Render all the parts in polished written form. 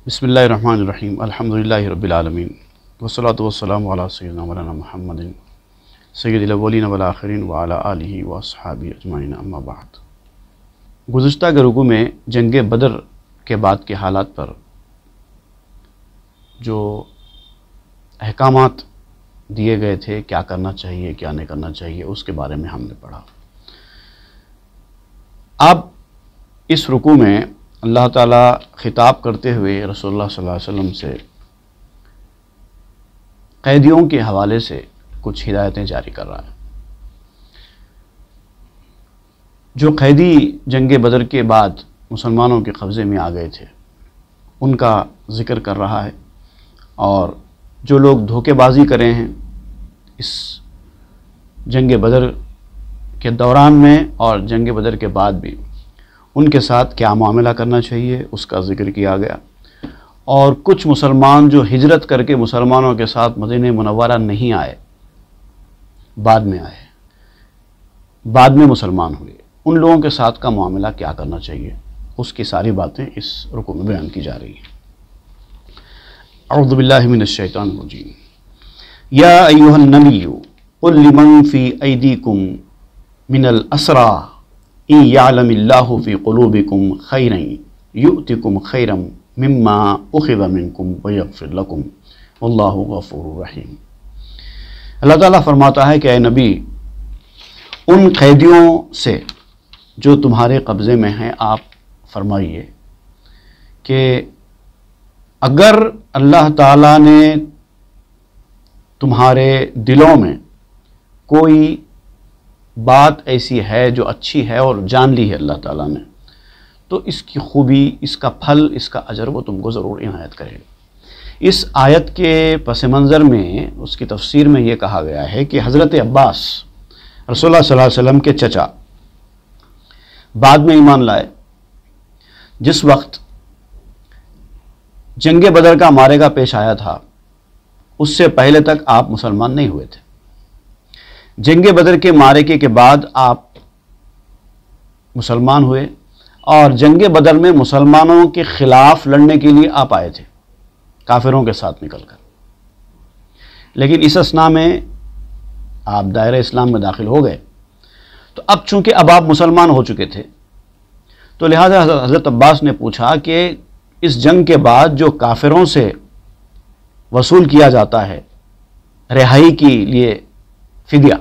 بسم اللہ الرحمن الرحیم الحمدللہ رب العالمین والصلاة والسلام علی سیدنا مولانا محمد سید الاولین والآخرین وعلی آلہ واصحابہ اجمعین اما بعد۔ گزشتہ کے رکوع میں جنگ بدر کے بعد کے حالات پر جو احکامات دیے گئے تھے، کیا کرنا چاہیے کیا نہیں کرنا چاہیے، اس کے بارے میں ہم نے پڑھا۔ اب اس رکوع میں اللہ تعالیٰ خطاب کرتے ہوئے رسول اللہ صلی اللہ علیہ وسلم سے قیدیوں کے حوالے سے کچھ ہدایتیں جاری کر رہا ہے۔ جو قیدی جنگ بدر کے بعد مسلمانوں کے قبضے میں آ گئے تھے، ان کا ذکر کر رہا ہے، اور جو لوگ دھوکے بازی کرے ہیں اس جنگ بدر کے دوران میں اور جنگ بدر کے بعد بھی، ان کے ساتھ کیا معاملہ کرنا چاہیے اس کا ذکر کیا گیا۔ اور کچھ مسلمان جو ہجرت کر کے مسلمانوں کے ساتھ مدینہ منورہ نہیں آئے، بعد میں مسلمان ہوئے، ان لوگوں کے ساتھ کا معاملہ کیا کرنا چاہیے، اس کی ساری باتیں اس رکوع میں بیان کی جا رہی ہیں۔ اعوذ باللہ من الشیطان الرجیم۔ یا ایھا النبی قل لمن فی ایدیکم من الاسریٰ ان یعلم اللہ فی قلوبکم خیرا یؤتکم خیرا مما اخذ منکم ویغفر لکم واللہ غفور رحیم۔ اللہ تعالیٰ فرماتا ہے کہ اے نبی، ان قیدیوں سے جو تمہارے قبضے میں ہیں آپ فرمائیے کہ اگر اللہ تعالیٰ نے تمہارے دلوں میں کوئی بات ایسی ہے جو اچھی ہے اور جان لی ہے اللہ تعالیٰ نے، تو اس کی خوبی، اس کا پھل، اس کا اجر وہ تم کو ضرور عنایت کرے گا۔ اس آیت کے پس منظر میں اس کی تفسیر میں یہ کہا گیا ہے کہ حضرت عباس رسول اللہ صلی اللہ علیہ وسلم کے چچا بعد میں ایمان لائے۔ جس وقت جنگ بدر کا معرکہ پیش آیا تھا، اس سے پہلے تک آپ مسلمان نہیں ہوئے تھے۔ جنگ بدر کے معرکے کے بعد آپ مسلمان ہوئے، اور جنگ بدر میں مسلمانوں کے خلاف لڑنے کے لیے آپ آئے تھے، کافروں کے ساتھ نکل کر۔ لیکن اس اثناء میں آپ دائرہ اسلام میں داخل ہو گئے، تو اب چونکہ اب آپ مسلمان ہو چکے تھے، تو لہذا حضرت عباس نے پوچھا کہ اس جنگ کے بعد جو کافروں سے وصول کیا جاتا ہے رہائی کے لیے فدیہ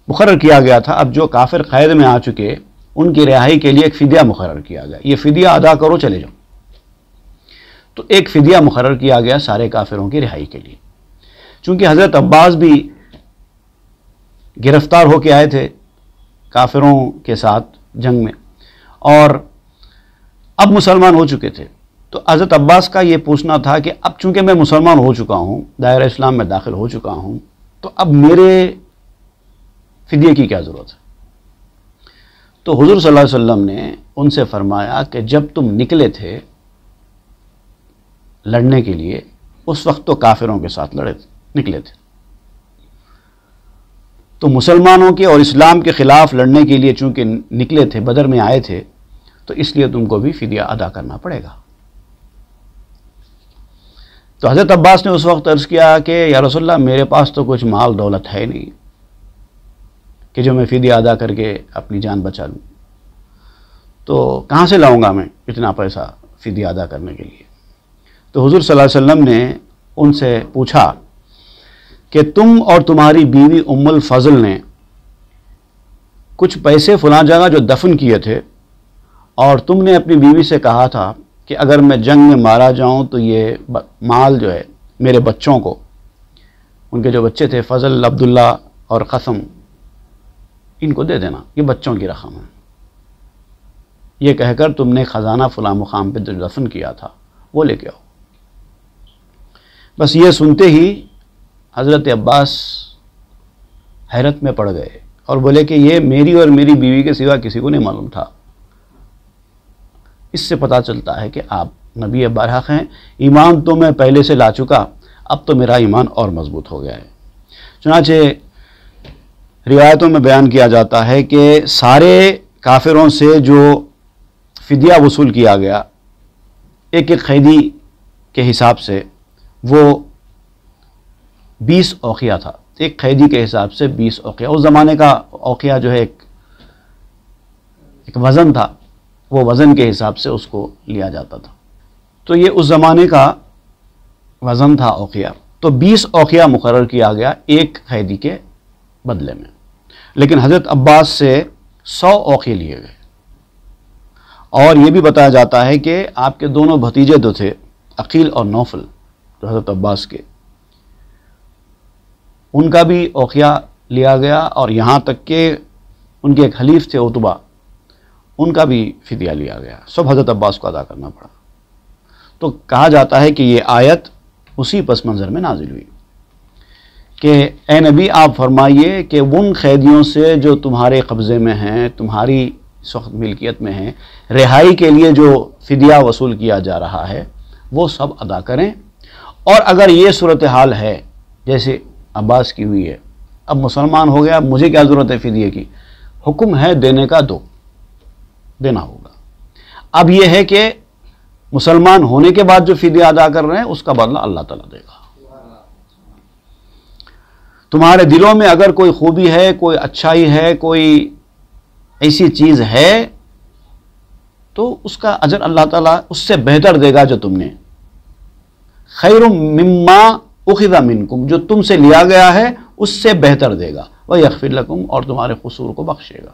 مقرر کیا گیا تھا، اب جو کافر قید میں آ چکے ان کی رہائی کے لیے ایک فدیہ مقرر کیا گیا، یہ فدیہ ادا کرو چلے جاؤ۔ تو ایک فدیہ مقرر کیا گیا سارے کافروں کی رہائی کے لیے۔ چونکہ حضرت عباس بھی گرفتار ہو کے آئے تھے کافروں کے ساتھ جنگ میں، اور اب مسلمان ہو چکے تھے، تو حضرت عباس کا یہ پوچھنا تھا کہ اب چونکہ میں مسلمان ہو چکا ہوں، دائرہ اسلام میں داخل ہو چکا ہوں، تو اب میرے فدیے کی کیا ضرورت ہے؟ تو حضور صلی اللہ علیہ وسلم نے ان سے فرمایا کہ جب تم نکلے تھے لڑنے کے لیے، اس وقت تو کافروں کے ساتھ نکلے تھے، تو مسلمانوں کے اور اسلام کے خلاف لڑنے کے لیے چونکہ نکلے تھے، بدر میں آئے تھے، تو اس لیے تم کو بھی فدیہ ادا کرنا پڑے گا۔ تو حضرت عباس نے اس وقت عرض کیا کہ یا رسول اللہ، میرے پاس تو کچھ مال دولت ہے نہیں کہ جو میں فدیہ ادا کر کے اپنی جان بچا لوں، تو کہاں سے لاؤں گا میں اتنا پیسہ فدیہ ادا کرنے کے لیے؟ تو حضور صلی اللہ علیہ وسلم نے ان سے پوچھا کہ تم اور تمہاری بیوی ام الفضل نے کچھ پیسے فلاں جگہ جو دفن کیے تھے، اور تم نے اپنی بیوی سے کہا تھا کہ اگر میں جنگ میں مارا جاؤں تو یہ مال جو ہے میرے بچوں کو، ان کے جو بچے تھے فضل، عبداللہ اور قسم، ان کو دے دینا، یہ بچوں کی رقم ہے۔ یہ کہہ کر تم نے خزانہ فلاں مقام پہ جو دفن کیا تھا وہ لے کے آؤ۔ بس یہ سنتے ہی حضرت عباس حیرت میں پڑ گئے اور بولے کہ یہ میری اور میری بیوی کے سوا کسی کو نہیں معلوم تھا۔ اس سے پتہ چلتا ہے کہ آپ نبی برحق ہیں، ایمان تو میں پہلے سے لا چکا، اب تو میرا ایمان اور مضبوط ہو گیا ہے۔ چنانچہ روایتوں میں بیان کیا جاتا ہے کہ سارے کافروں سے جو فدیہ وصول کیا گیا ایک ایک قیدی کے حساب سے وہ 20 اوقیہ تھا، ایک قیدی کے حساب سے 20 اوقیہ. اس زمانے کا اوقیہ جو ہے ایک وزن تھا، وہ وزن کے حساب سے اس کو لیا جاتا تھا. تو یہ اس زمانے کا وزن تھا اوقیہ. تو 20 اوقیہ مقرر کیا گیا ایک قیدی کے بدلے میں. لیکن حضرت عباس سے 100 اوقیہ لیے گئے. اور یہ بھی بتایا جاتا ہے کہ آپ کے دونوں بھتیجے جو تھے، عقیل اور نوفل، جو حضرت عباس کے، ان کا بھی اوقیہ لیا گیا. اور یہاں تک کہ ان کے ایک حلیف تھے عتبہ، ان کا بھی فدیہ لیا گیا. سب حضرت عباس کو ادا کرنا پڑا. تو کہا جاتا ہے کہ یہ آیت اسی پس منظر میں نازل ہوئی کہ اے نبی آپ فرمائیے کہ ان قیدیوں سے جو تمہارے قبضے میں ہیں، تمہاری اس وقت ملکیت میں ہیں، رہائی کے لیے جو فدیہ وصول کیا جا رہا ہے وہ سب ادا کریں. اور اگر یہ صورتحال ہے جیسے عباس کی ہوئی ہے، اب مسلمان ہو گیا، مجھے کیا ضرورت ہے فدیے کی، حکم ہے دینے کا، دینا ہوگا. اب یہ ہے کہ مسلمان ہونے کے بعد جو فدیہ ادا کر رہے ہیں اس کا بدلہ اللہ تعالیٰ دے گا. تمہارے دلوں میں اگر کوئی خوبی ہے، کوئی اچھائی ہے، کوئی ایسی چیز ہے تو اس کا اجر اللہ تعالیٰ اس سے بہتر دے گا جو تم نے. خیر مما اخذ منکم، جو تم سے لیا گیا ہے اس سے بہتر دے گا. ویغفر لکم، اور تمہارے قصور کو بخشے گا.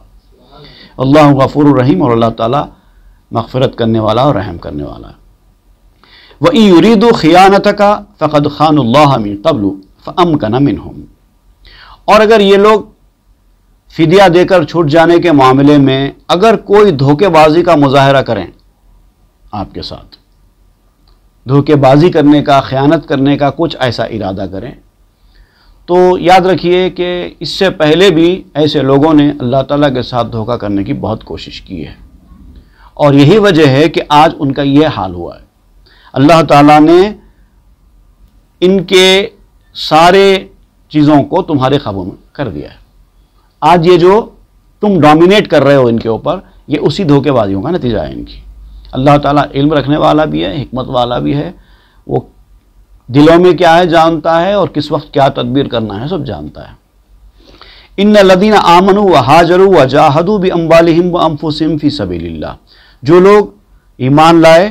اللہ غفور الرحیم، اور اللہ تعالیٰ مغفرت کرنے والا اور رحم کرنے والا ہے. وَإِن يُرِيدُوا خِيَانَتَكَ فَقَدْ خَانُوا اللَّهَ مِن قَبْلُ فَأَمْكَنَ مِنْهُمْ. اور اگر یہ لوگ فدیہ دے کر چھوٹ جانے کے معاملے میں اگر کوئی دھوکے بازی کا مظاہرہ کریں، آپ کے ساتھ دھوکے بازی کرنے کا، خیانت کرنے کا کچھ ایسا ارادہ کریں، تو یاد رکھیے کہ اس سے پہلے بھی ایسے لوگوں نے اللہ تعالیٰ کے ساتھ دھوکہ کرنے کی بہت کوشش کی ہے. اور یہی وجہ ہے کہ آج ان کا یہ حال ہوا ہے. اللہ تعالیٰ نے ان کے سارے چیزوں کو تمہارے قابو میں کر دیا ہے. آج یہ جو تم ڈومینیٹ کر رہے ہو ان کے اوپر، یہ اسی دھوکے بازیوں کا نتیجہ ہے ان کی. اللہ تعالیٰ علم رکھنے والا بھی ہے، حکمت والا بھی ہے. وہ دلوں میں کیا ہے جانتا ہے، اور کس وقت کیا تدبیر کرنا ہے سب جانتا ہے. ان الذین آمنوا وہاجروا وجاہدوا باموالہم وانفسہم فی سبیل اللہ، جو لوگ ایمان لائے،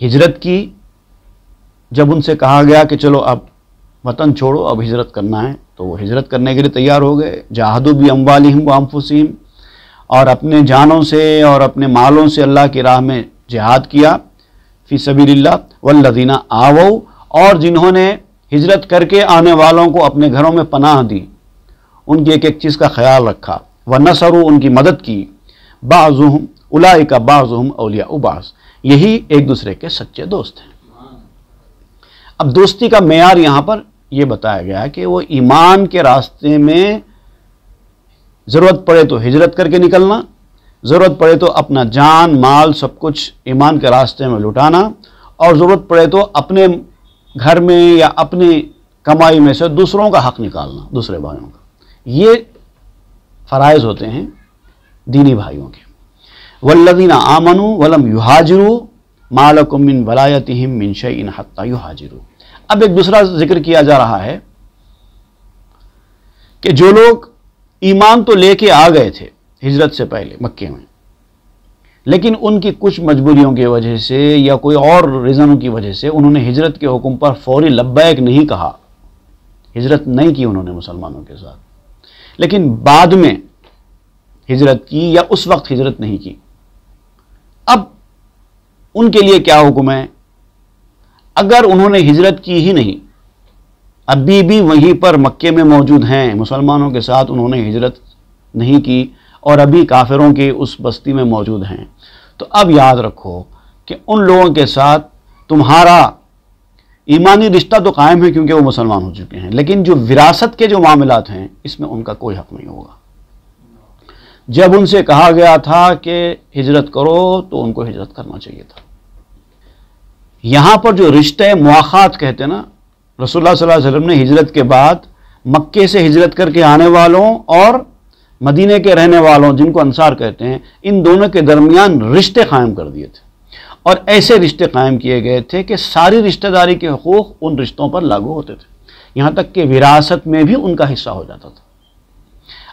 ہجرت کی، جب ان سے کہا گیا کہ چلو اب وطن چھوڑو، اب ہجرت کرنا ہے، تو وہ ہجرت کرنے کے لیے تیار ہو گئے. جاہدوا باموالہم وانفسہم، اور اپنے جانوں سے اور اپنے مالوں سے اللہ کی راہ میں جہاد کیا، فی سبیل اللہ. والذین آووا، اور جنہوں نے ہجرت کر کے آنے والوں کو اپنے گھروں میں پناہ دی، ان کی ایک ایک چیز کا خیال رکھا. ونصروا، ان کی مدد کی. بعضهم اولئک بعضهم اولیاء بعض، یہی ایک دوسرے کے سچے دوست ہیں. اب دوستی کا معیار یہاں پر یہ بتایا گیا ہے کہ وہ ایمان کے راستے میں ضرورت پڑے تو ہجرت کر کے نکلنا، ضرورت پڑے تو اپنا جان مال سب کچھ ایمان کے راستے میں لٹانا، اور ضرورت پڑے تو اپنے گھر میں یا اپنی کمائی میں سے دوسروں کا حق نکالنا، دوسرے بھائیوں کا. یہ فرائض ہوتے ہیں دینی بھائیوں کے. والذین آمنوا ولم یہاجروا ما لکم من ولایتہم من شیء حتی یہاجروا. اب ایک دوسرا ذکر کیا جا رہا ہے کہ جو لوگ ایمان تو لے کے آ گئے تھے ہجرت سے پہلے مکے میں، لیکن ان کی کچھ مجبوریوں کی وجہ سے یا کوئی اور ریزنوں کی وجہ سے انہوں نے ہجرت کے حکم پر فوری لبیک نہیں کہا، ہجرت نہیں کی انہوں نے مسلمانوں کے ساتھ، لیکن بعد میں ہجرت کی یا اس وقت ہجرت نہیں کی. اب ان کے لیے کیا حکم ہے؟ اگر انہوں نے ہجرت کی ہی نہیں، ابھی بھی وہیں پر مکے میں موجود ہیں، مسلمانوں کے ساتھ انہوں نے ہجرت نہیں کی اور ابھی کافروں کی اس بستی میں موجود ہیں، تو اب یاد رکھو کہ ان لوگوں کے ساتھ تمہارا ایمانی رشتہ تو قائم ہے کیونکہ وہ مسلمان ہو چکے ہیں، لیکن جو وراثت کے جو معاملات ہیں اس میں ان کا کوئی حق نہیں ہوگا. جب ان سے کہا گیا تھا کہ ہجرت کرو تو ان کو ہجرت کرنا چاہیے تھا. یہاں پر جو رشتہ مواخات کہتے ہیں نا، رسول اللہ صلی اللہ علیہ وسلم نے ہجرت کے بعد مکے سے ہجرت کر کے آنے والوں اور مدینے کے رہنے والوں جن کو انصار کہتے ہیں، ان دونوں کے درمیان رشتے قائم کر دیے تھے. اور ایسے رشتے قائم کیے گئے تھے کہ ساری رشتہ داری کے حقوق ان رشتوں پر لاگو ہوتے تھے، یہاں تک کہ وراثت میں بھی ان کا حصہ ہو جاتا تھا۔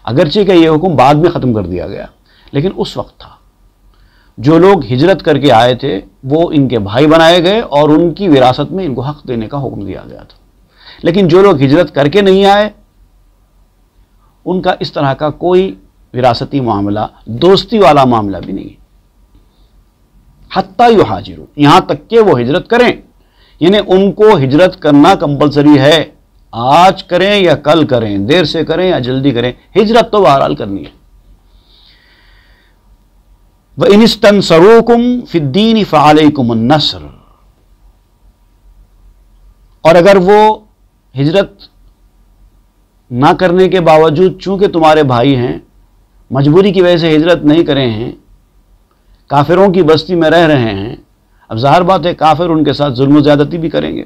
اگرچہ کہ یہ حکم بعد میں ختم کر دیا گیا، لیکن اس وقت تھا۔ جو لوگ ہجرت کر کے آئے تھے وہ ان کے بھائی بنائے گئے اور ان کی وراثت میں ان کو حق دینے کا حکم دیا گیا تھا۔ لیکن جو لوگ ہجرت کر کے نہیں آئے ان کا اس طرح کا کوئی وراثتی معاملہ، دوستی والا معاملہ بھی نہیں ہے، حتیٰ یہاجروا، یہاں تک کہ وہ ہجرت کریں، یعنی ان کو ہجرت کرنا کمپلسری ہے، آج کریں یا کل کریں، دیر سے کریں یا جلدی کریں، ہجرت تو بہرحال کرنی ہے۔ وَإِنِ اسْتَنصَرُوكُمْ فِي الدِّينِ فَعَلَيْكُمُ النَّصْرُ، اور اگر وہ ہجرت نہ کرنے کے باوجود چونکہ تمہارے بھائی ہیں، مجبوری کی وجہ سے ہجرت نہیں کرے ہیں، کافروں کی بستی میں رہ رہے ہیں، اب ظاہر بات ہے کافر ان کے ساتھ ظلم و زیادتی بھی کریں گے۔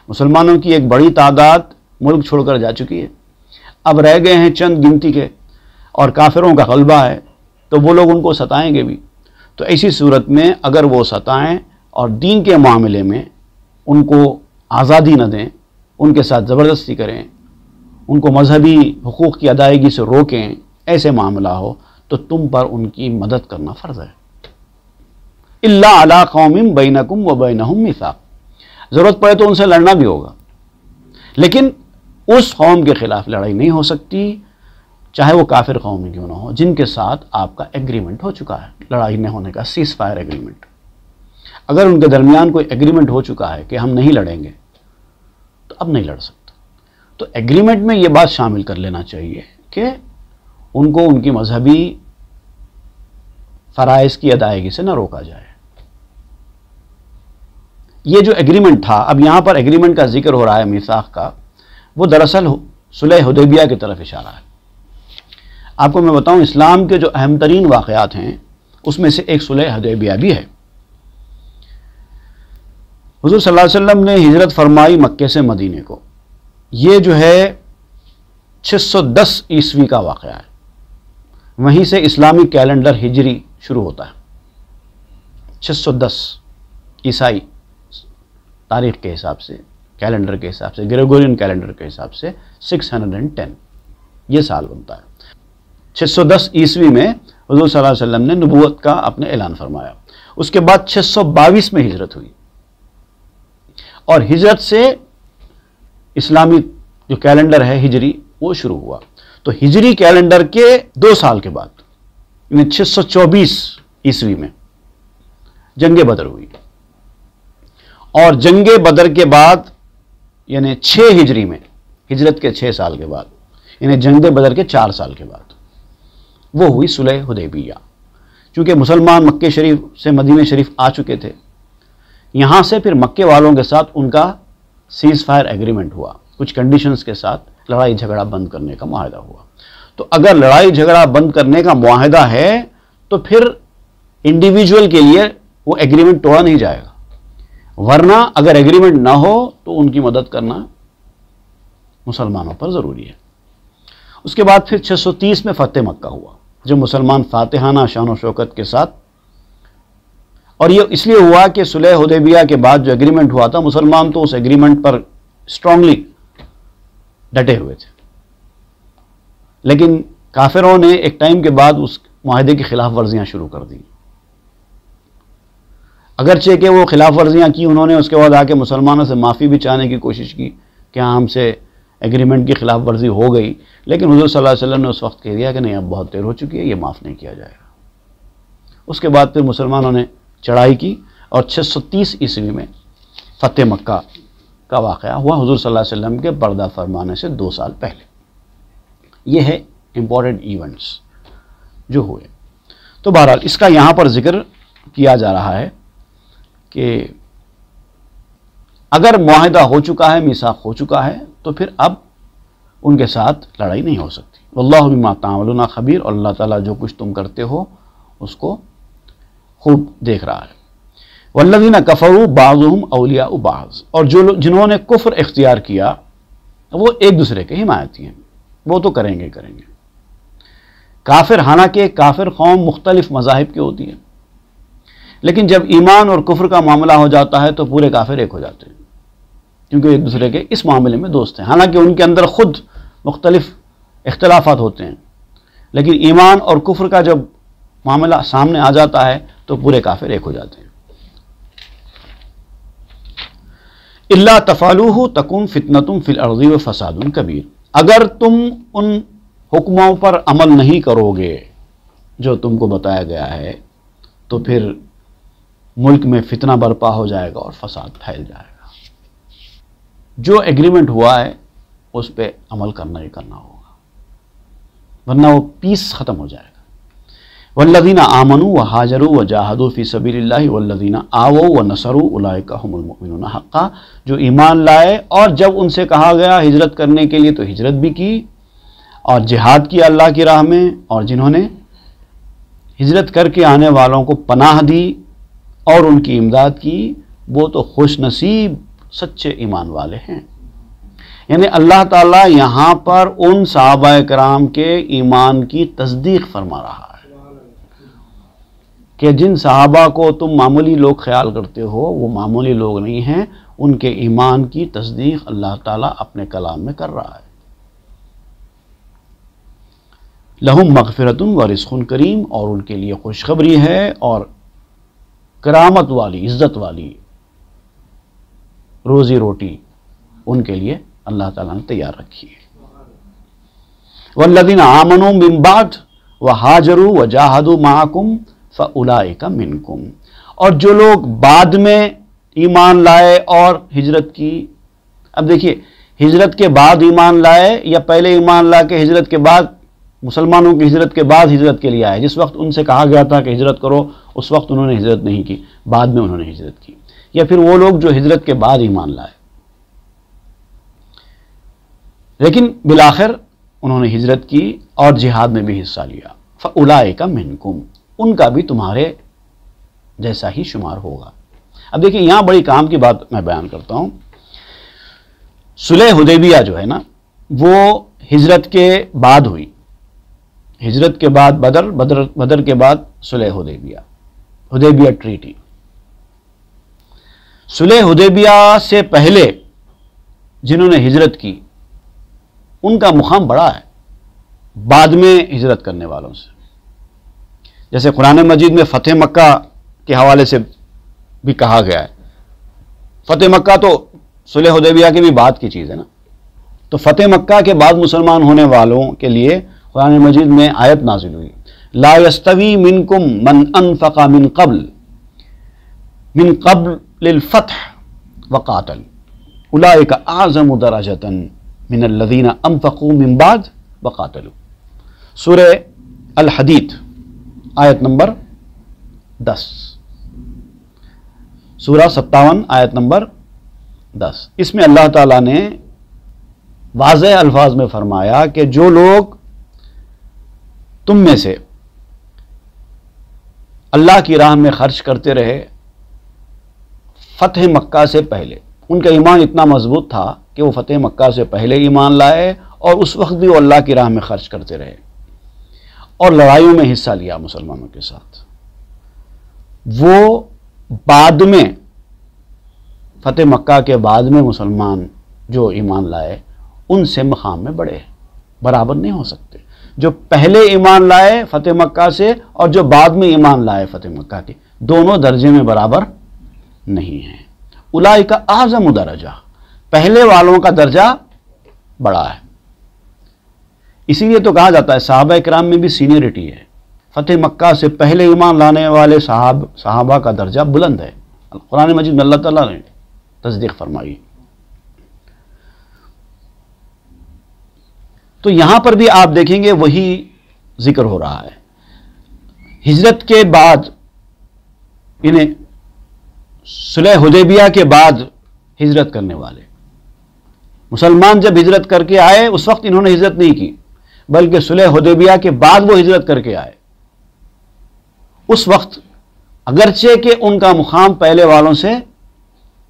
مسلمانوں کی ایک بڑی تعداد ملک چھوڑ کر جا چکی ہے، اب رہ گئے ہیں چند گنتی کے، اور کافروں کا غلبہ ہے تو وہ لوگ ان کو ستائیں گے بھی۔ تو ایسی صورت میں اگر وہ ستائیں اور دین کے معاملے میں ان کو آزادی نہ دیں، ان کے ساتھ زبردستی کریں، ان کو مذہبی حقوق کی ادائیگی سے روکیں، ایسے معاملہ ہو تو تم پر ان کی مدد کرنا فرض ہے۔ الا علی قوم بینکم وبینہم میثاق، ضرورت پڑے تو ان سے لڑنا بھی ہوگا، لیکن اس قوم کے خلاف لڑائی نہیں ہو سکتی، چاہے وہ کافر قوم کیوں نہ ہو، جن کے ساتھ آپ کا ایگریمنٹ ہو چکا ہے، لڑائی نہ ہونے کا، سیز فائر ایگریمنٹ۔ اگر ان کے درمیان کوئی ایگریمنٹ ہو چکا ہے کہ ہم نہیں لڑیں گے تو اب نہیں لڑ سکتا۔ تو ایگریمنٹ میں یہ بات شامل کر لینا چاہیے کہ ان کو ان کی مذہبی فرائض کی ادائیگی سے نہ روکا جائے۔ یہ جو ایگریمنٹ تھا، اب یہاں پر ایگریمنٹ کا ذکر ہو رہا ہے میثاق کا، وہ دراصل صلح حدیبیہ کی طرف اشارہ ہے۔ آپ کو میں بتاؤں اسلام کے جو اہم ترین واقعات ہیں اس میں سے ایک صلح حدیبیہ بھی ہے۔ حضور صلی اللہ علیہ وسلم نے ہجرت فرمائی مکے سے مدینے کو، یہ جو ہے 610 عیسوی کا واقعہ ہے، وہیں سے اسلامی کیلنڈر ہجری شروع ہوتا ہے۔ 610 عیسائی تاریخ کے حساب سے، کیلنڈر کے حساب سے، گریگورین کیلنڈر کے حساب سے 610 یہ سال بنتا ہے۔ 610 عیسوی میں حضور صلی اللہ علیہ وسلم نے نبوت کا اپنے اعلان فرمایا، اس کے بعد 622 میں ہجرت ہوئی، اور ہجرت سے اسلامی جو کیلنڈر ہے ہجری وہ شروع ہوا۔ تو ہجری کیلنڈر کے 2 سال کے بعد یعنی 624 عیسوی میں جنگ بدر ہوئی، اور جنگ بدر کے بعد یعنی 6 ہجری میں، ہجرت کے 6 سال کے بعد یعنی جنگ بدر کے 4 سال کے بعد وہ ہوئی صلح حدیبیہ۔ چونکہ مسلمان مکے شریف سے مدینہ شریف آ چکے تھے، یہاں سے پھر مکے والوں کے ساتھ ان کا سیز فائر ایگریمنٹ ہوا، کچھ کنڈیشنز کے ساتھ لڑائی جھگڑا بند کرنے کا معاہدہ ہوا۔ تو اگر لڑائی جھگڑا بند کرنے کا معاہدہ ہے تو پھر انڈیویجول کے لیے وہ ایگریمنٹ توڑا نہیں جائے گا، ورنہ اگر ایگریمنٹ نہ ہو تو ان کی مدد کرنا مسلمانوں پر ضروری ہے۔ اس کے بعد پھر 630 میں فتح مکہ ہوا، جب مسلمان فاتحانہ شان و شوکت کے ساتھ، اور یہ اس لیے ہوا کہ صلح حدیبیہ کے بعد جو ایگریمنٹ ہوا تھا، مسلمان تو اس ایگریمنٹ پر اسٹرانگلی ڈٹے ہوئے تھے، لیکن کافروں نے ایک ٹائم کے بعد اس معاہدے کی خلاف ورزیاں شروع کر دیں۔ اگرچہ کہ وہ خلاف ورزیاں کی انہوں نے، اس کے بعد آ کے مسلمانوں سے معافی بھی چاہنے کی کوشش کی کہ ہاں ہم سے ایگریمنٹ کی خلاف ورزی ہو گئی، لیکن حضور صلی اللہ علیہ وسلم نے اس وقت کہہ دیا کہ نہیں، اب بہت دیر ہو چکی ہے، یہ معاف نہیں کیا جائے گا۔ اس کے بعد پھر مسلمانوں نے چڑھائی کی، اور 630 عیسوی میں فتح مکہ کا واقعہ ہوا، حضور صلی اللہ علیہ وسلم کے پردہ فرمانے سے 2 سال پہلے۔ یہ ہے امپورٹنٹ ایونٹس جو ہوئے۔ تو بہرحال اس کا یہاں پر ذکر کیا جا رہا ہے کہ اگر معاہدہ ہو چکا ہے، میثاق ہو چکا ہے، تو پھر اب ان کے ساتھ لڑائی نہیں ہو سکتی۔ واللہ بما تعملون خبیر، اور اللہ تعالیٰ جو کچھ تم کرتے ہو اس کو خوب دیکھ رہا ہے۔ والذین کفروا بعضهم اولیاء بعض، اور جنہوں نے کفر اختیار کیا وہ ایک دوسرے کے حمایتی ہیں، وہ تو کریں گے۔ کافر، حالانکہ کافر قوم مختلف مذاہب کی ہوتی ہے، لیکن جب ایمان اور کفر کا معاملہ ہو جاتا ہے تو پورے کافر ایک ہو جاتے ہیں، کیونکہ ایک دوسرے کے اس معاملے میں دوست ہیں، حالانکہ ان کے اندر خود مختلف اختلافات ہوتے ہیں، لیکن ایمان اور کفر کا جب معاملہ سامنے آ جاتا ہے تو پورے کافر ایک ہو جاتے ہیں۔ الا تفعلوہ تکن فتنۃ فی الارض وفساد کبیر، اگر تم ان حکموں پر عمل نہیں کرو گے جو تم کو بتایا گیا ہے تو پھر ملک میں فتنہ برپا ہو جائے گا اور فساد پھیل جائے گا۔ جو ایگریمنٹ ہوا ہے اس پہ عمل کرنا ہی کرنا ہوگا، ورنہ وہ پیس ختم ہو جائے گا۔ والذین آمنوا وہاجروا وجاہدوا فی سبیل اللہ والذین آووا ونصروا اولئک هم المؤمنون حقا، جو ایمان لائے اور جب ان سے کہا گیا ہجرت کرنے کے لیے تو ہجرت بھی کی اور جہاد کیا اللہ کی راہ میں، اور جنہوں نے ہجرت کر کے آنے والوں کو پناہ دی اور ان کی امداد کی، وہ تو خوش نصیب سچے ایمان والے ہیں۔ یعنی اللہ تعالیٰ یہاں پر ان صحابہ کرام کے ایمان کی تصدیق فرما رہا ہے کہ جن صحابہ کو تم معمولی لوگ خیال کرتے ہو وہ معمولی لوگ نہیں ہیں، ان کے ایمان کی تصدیق اللہ تعالیٰ اپنے کلام میں کر رہا ہے۔ لہم مغفرۃ ورزق کریم، اور ان کے لیے خوشخبری ہے اور کرامت والی، عزت والی روزی روٹی ان کے لیے اللہ تعالیٰ نے تیار رکھی ہے۔ والذین آمنوا من بعد وہاجروا وجاہدوا معکم فاولئک منکم، اور جو لوگ بعد میں ایمان لائے اور ہجرت کی۔ اب دیکھیے، ہجرت کے بعد ایمان لائے یا پہلے ایمان لا کے ہجرت کے بعد، مسلمانوں کی ہجرت کے بعد ہجرت کے لیے آئے، جس وقت ان سے کہا گیا تھا کہ ہجرت کرو اس وقت انہوں نے ہجرت نہیں کی، بعد میں انہوں نے ہجرت کی، یا پھر وہ لوگ جو ہجرت کے بعد ایمان لائے لیکن بالآخر انہوں نے ہجرت کی اور جہاد میں بھی حصہ لیا، فاولئک منکم، ان کا بھی تمہارے جیسا ہی شمار ہوگا۔ اب دیکھیں یہاں بڑی کام کی بات میں بیان کرتا ہوں۔ صلح حدیبیہ جو ہے نا وہ ہجرت کے بعد ہوئی، ہجرت کے بعد بدر کے بعد صلح حدیبیہ ٹریٹی۔ صلح حدیبیہ سے پہلے جنہوں نے ہجرت کی ان کا مقام بڑا ہے بعد میں ہجرت کرنے والوں سے، جیسے قرآن مجید میں فتح مکہ کے حوالے سے بھی کہا گیا ہے۔ فتح مکہ تو صلح حدیبیہ کے بھی بعد کی چیز ہے نا، تو فتح مکہ کے بعد مسلمان ہونے والوں کے لیے قرآن مجید میں آیت نازل ہوئی، لا یستوی منکم من انفق من قبل الفتح وقاتل اولئک اعظم درجۃ من الذین انفقوا من بعد وقاتلوا۔ سورہ الحدید آیت نمبر 10، سورہ 57 آیت نمبر 10۔ اس میں اللہ تعالیٰ نے واضح الفاظ میں فرمایا کہ جو لوگ تم میں سے اللہ کی راہ میں خرچ کرتے رہے فتح مکہ سے پہلے، ان کا ایمان اتنا مضبوط تھا کہ وہ فتح مکہ سے پہلے ایمان لائے اور اس وقت بھی وہ اللہ کی راہ میں خرچ کرتے رہے اور لڑائیوں میں حصہ لیا مسلمانوں کے ساتھ، وہ بعد میں فتح مکہ کے بعد میں مسلمان جو ایمان لائے ان سے مقام میں بڑے، برابر نہیں ہو سکتے۔ جو پہلے ایمان لائے فتح مکہ سے اور جو بعد میں ایمان لائے فتح مکہ کے، دونوں درجے میں برابر نہیں ہیں۔ اولئک اعظم درجہ، پہلے والوں کا درجہ بڑا ہے۔ اسی لیے تو کہا جاتا ہے صحابہ کرام میں بھی سینئرٹی ہے، فتح مکہ سے پہلے ایمان لانے والے صحابہ کا درجہ بلند ہے، قرآن مجید میں اللہ تعالیٰ نے تصدیق فرمائی۔ تو یہاں پر بھی آپ دیکھیں گے وہی ذکر ہو رہا ہے۔ ہجرت کے بعد، یعنی صلح حدیبیہ کے بعد ہجرت کرنے والے مسلمان جب ہجرت کر کے آئے اس وقت انہوں نے ہجرت نہیں کی، بلکہ صلح حدیبیہ کے بعد وہ ہجرت کر کے آئے۔ اس وقت اگرچہ کہ ان کا مقام پہلے والوں سے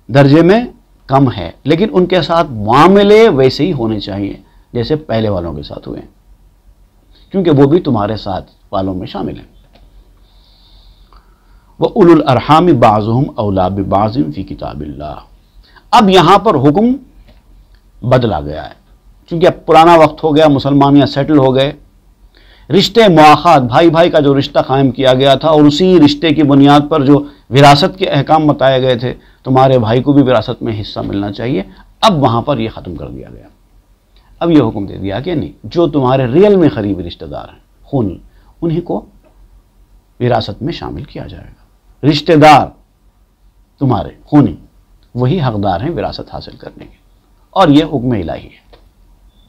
درجے میں کم ہے، لیکن ان کے ساتھ معاملے ویسے ہی ہونے چاہیے جیسے پہلے والوں کے ساتھ ہوئے، کیونکہ وہ بھی تمہارے ساتھ والوں میں شامل ہیں۔ وَأُولُو الْأَرْحَامِ بَعْضُهُمْ أَوْلَىٰ بِبَعْضٍ فِي کتاب اللہ۔ اب یہاں پر حکم بدلا گیا ہے، چونکہ اب پرانا وقت ہو گیا، مسلمان یہاں سیٹل ہو گئے، رشتے مواخات، بھائی بھائی کا جو رشتہ قائم کیا گیا تھا اور اسی رشتے کی بنیاد پر جو وراثت کے احکام بتائے گئے تھے، تمہارے بھائی کو بھی وراثت میں حصہ ملنا چاہیے، اب وہاں پر یہ ختم کر دیا گیا۔ اب یہ حکم دے دیا کہ نہیں، جو تمہارے ریل میں قریبی رشتہ دار ہیں خونی، انہی کو وراثت میں شامل کیا جائے گا۔ رشتہ دار تمہارے خونی وہی حقدار ہیں وراثت حاصل کرنے کے، اور یہ حکم الہی ہے۔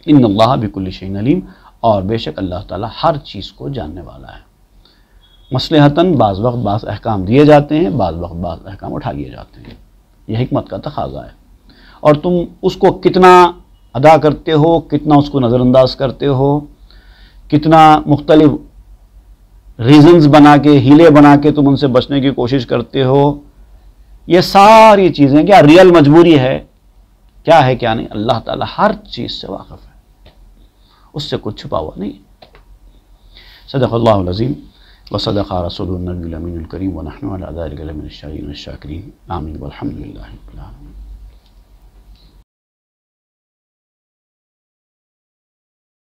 ان اللہ بکل شیء علیم، اور بے شک اللہ تعالیٰ ہر چیز کو جاننے والا ہے۔ مصلحتاً بعض وقت بعض احکام دیے جاتے ہیں، بعض وقت بعض احکام اٹھا لیے جاتے ہیں، یہ حکمت کا تقاضا ہے، اور تم اس کو کتنا ادا کرتے ہو، کتنا اس کو نظر انداز کرتے ہو، کتنا مختلف ریزنز بنا کے، ہیلے بنا کے تم ان سے بچنے کی کوشش کرتے ہو، یہ ساری چیزیں کیا ریئل مجبوری ہے، کیا ہے کیا نہیں، اللہ تعالیٰ ہر چیز سے واقف ہے، اس سے کچھ چھپا ہوا نہیں۔ صدق اللہ العظیم وصدق رسول النبی الامین الکریم ونحن علی ذلک لمن الشاہدین والشاکرین، آمین والحمد للہ رب العالمین۔